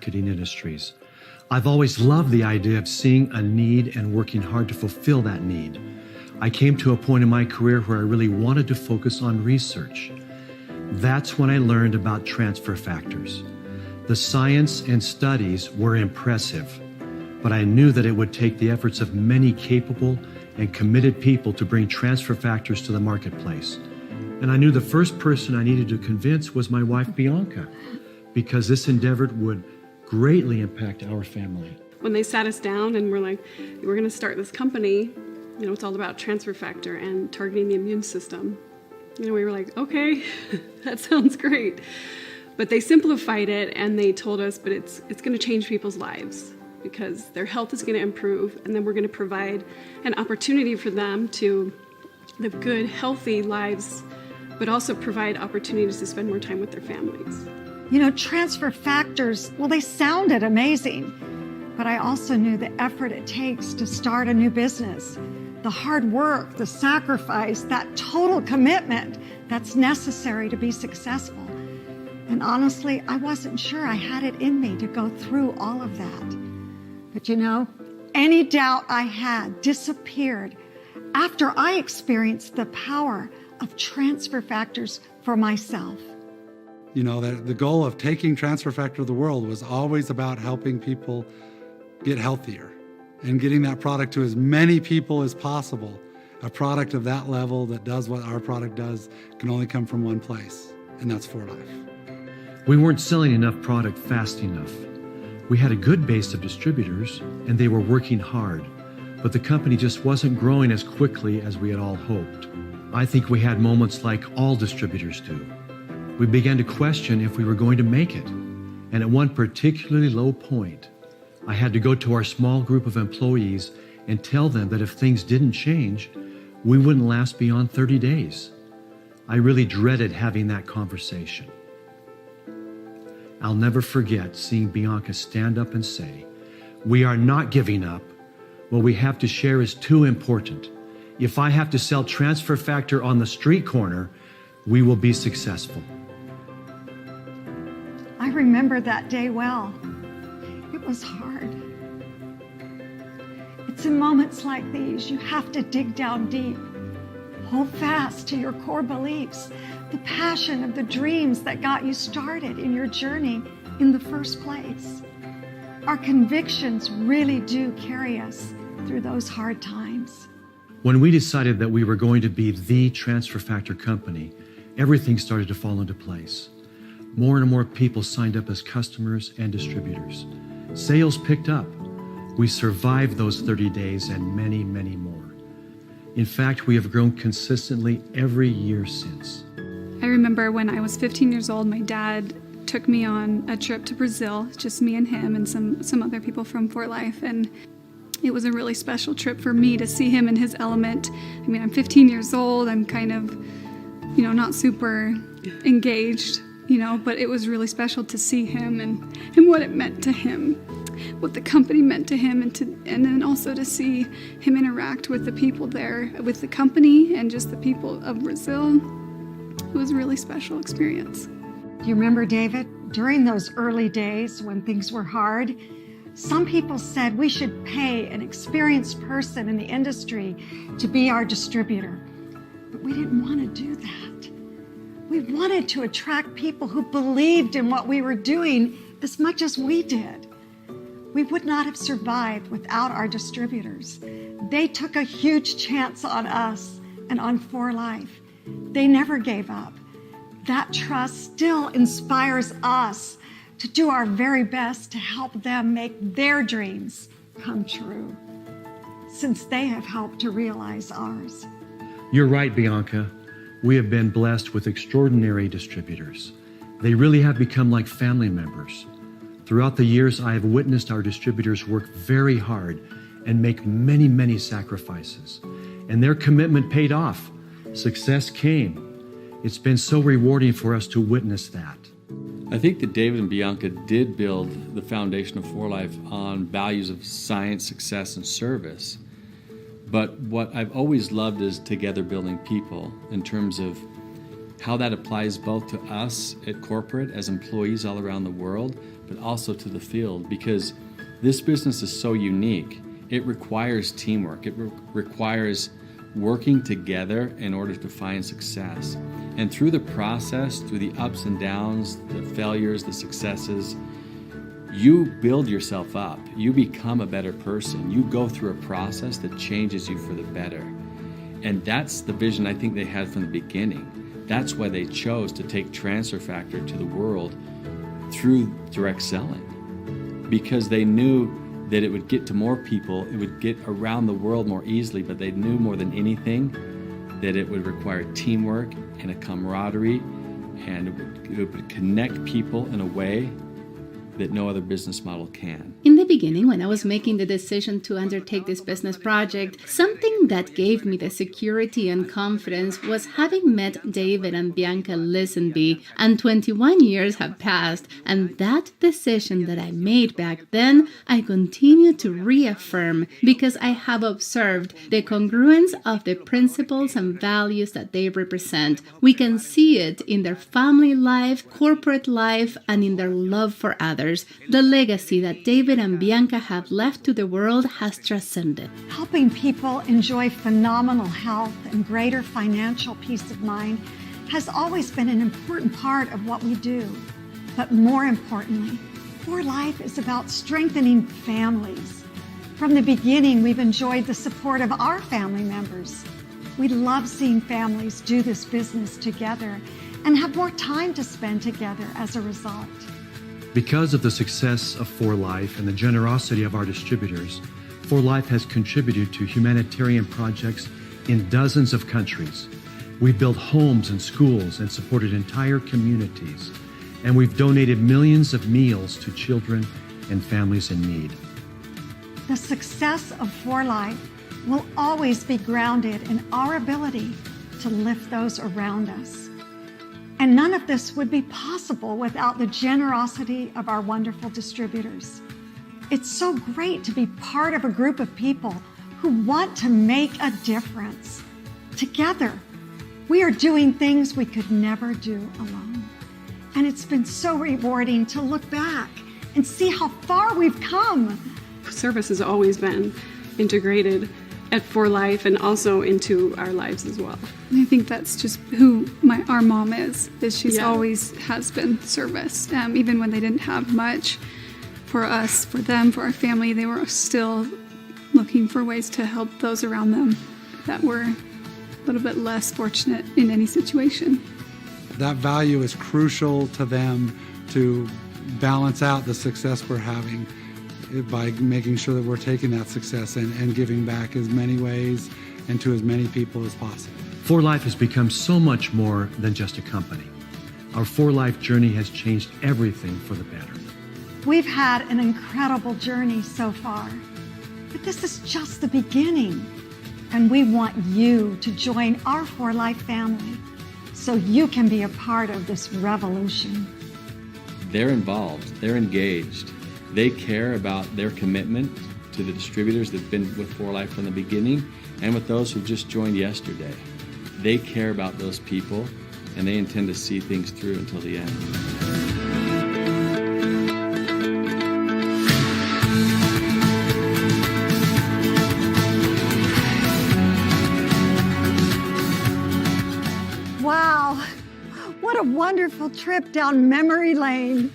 marketing industries. I've always loved the idea of seeing a need and working hard to fulfill that need. I came to a point in my career where I really wanted to focus on research. That's when I learned about transfer factors. The science and studies were impressive, but I knew that it would take the efforts of many capable and committed people to bring transfer factors to the marketplace. And I knew the first person I needed to convince was my wife, Bianca, because this endeavor would greatly impact our family. When they sat us down and we're like, we're going to start this company, it's all about transfer factor and targeting the immune system. We were like, okay, that sounds great. But they simplified it and they told us, but it's going to change people's lives because their health is going to improve, and then we're going to provide an opportunity for them to live good, healthy lives, but also provide opportunities to spend more time with their families. Transfer factors, well, they sounded amazing, but I also knew the effort it takes to start a new business, the hard work, the sacrifice, that total commitment that's necessary to be successful. And honestly, I wasn't sure I had it in me to go through all of that. But any doubt I had disappeared after I experienced the power of transfer factors for myself. The goal of taking transfer factor to the world was always about helping people get healthier and getting that product to as many people as possible. A product of that level that does what our product does can only come from one place, and that's For Life. We weren't selling enough product fast enough. We had a good base of distributors, and they were working hard, but the company just wasn't growing as quickly as we had all hoped. I think we had moments like all distributors do. We began to question if we were going to make it, and at one particularly low point, I had to go to our small group of employees and tell them that if things didn't change, we wouldn't last beyond 30 days. I really dreaded having that conversation. I'll never forget seeing Bianca stand up and say, "We are not giving up. What we have to share is too important. If I have to sell transfer factor on the street corner, we will be successful." I remember that day well. It was hard. It's in moments like these you have to dig down deep. Hold fast to your core beliefs, the passion of the dreams that got you started in your journey in the first place. Our convictions really do carry us through those hard times. When we decided that we were going to be the transfer factor company, everything started to fall into place. More and more people signed up as customers and distributors. Sales picked up. We survived those 30 days and many, many more. In fact, we have grown consistently every year since. I remember when I was 15 years old, my dad took me on a trip to Brazil, just me and him and some other people from For Life. And it was a really special trip for me to see him in his element. I'm 15 years old. I'm kind of, not super engaged, but it was really special to see him and what it meant to him, what the company meant to him, and then also to see him interact with the people there, with the company and just the people of Brazil. It was a really special experience. Do you remember, David, during those early days when things were hard, some people said we should pay an experienced person in the industry to be our distributor. But we didn't want to do that. We wanted to attract people who believed in what we were doing as much as we did. We would not have survived without our distributors. They took a huge chance on us and on For Life. They never gave up. That trust still inspires us to do our very best to help them make their dreams come true, since they have helped to realize ours. You're right, Bianca. We have been blessed with extraordinary distributors. They really have become like family members. Throughout the years, I have witnessed our distributors work very hard and make many, many sacrifices. And their commitment paid off. Success came. It's been so rewarding for us to witness that. I think that David and Bianca did build the foundation of For Life on values of science, success, and service. But what I've always loved is together building people in terms of how that applies both to us at corporate as employees all around the world, but also to the field, because this business is so unique. It requires teamwork. It requires working together in order to find success. And through the process, through the ups and downs, the failures, the successes, you build yourself up. You become a better person. You go through a process that changes you for the better. And that's the vision I think they had from the beginning. That's why they chose to take Transfer Factor to the world through direct selling, because they knew that it would get to more people, it would get around the world more easily, but they knew more than anything that it would require teamwork and a camaraderie, and it would connect people in a way that no other business model can. In the beginning, when I was making the decision to undertake this business project, something that gave me the security and confidence was having met David and Bianca Lisonbee, and 21 years have passed, and that decision that I made back then, I continue to reaffirm because I have observed the congruence of the principles and values that they represent. We can see it in their family life, corporate life, and in their love for others. The legacy that David and Bianca have left to the world has transcended. Helping people enjoy phenomenal health and greater financial peace of mind has always been an important part of what we do. But more importantly, For Life is about strengthening families. From the beginning, we've enjoyed the support of our family members. We love seeing families do this business together and have more time to spend together as a result. Because of the success of For Life and the generosity of our distributors, For Life has contributed to humanitarian projects in dozens of countries. We've built homes and schools and supported entire communities. And we've donated millions of meals to children and families in need. The success of For Life will always be grounded in our ability to lift those around us. And none of this would be possible without the generosity of our wonderful distributors. It's so great to be part of a group of people who want to make a difference. Together, we are doing things we could never do alone. And it's been so rewarding to look back and see how far we've come. Service has always been integrated at For Life and also into our lives as well. I think that's just who our mom is she's always has been service. Even when they didn't have much for us, for them, for our family, they were still looking for ways to help those around them that were a little bit less fortunate in any situation. That value is crucial to them to balance out the success we're having by making sure that we're taking that success and giving back as many ways and to as many people as possible. For Life has become so much more than just a company. Our For Life journey has changed everything for the better. We've had an incredible journey so far, but this is just the beginning. And we want you to join our For Life family so you can be a part of this revolution. They're involved, they're engaged. They care about their commitment to the distributors that have been with For Life from the beginning and with those who just joined yesterday. They care about those people and they intend to see things through until the end. Wow, what a wonderful trip down memory lane.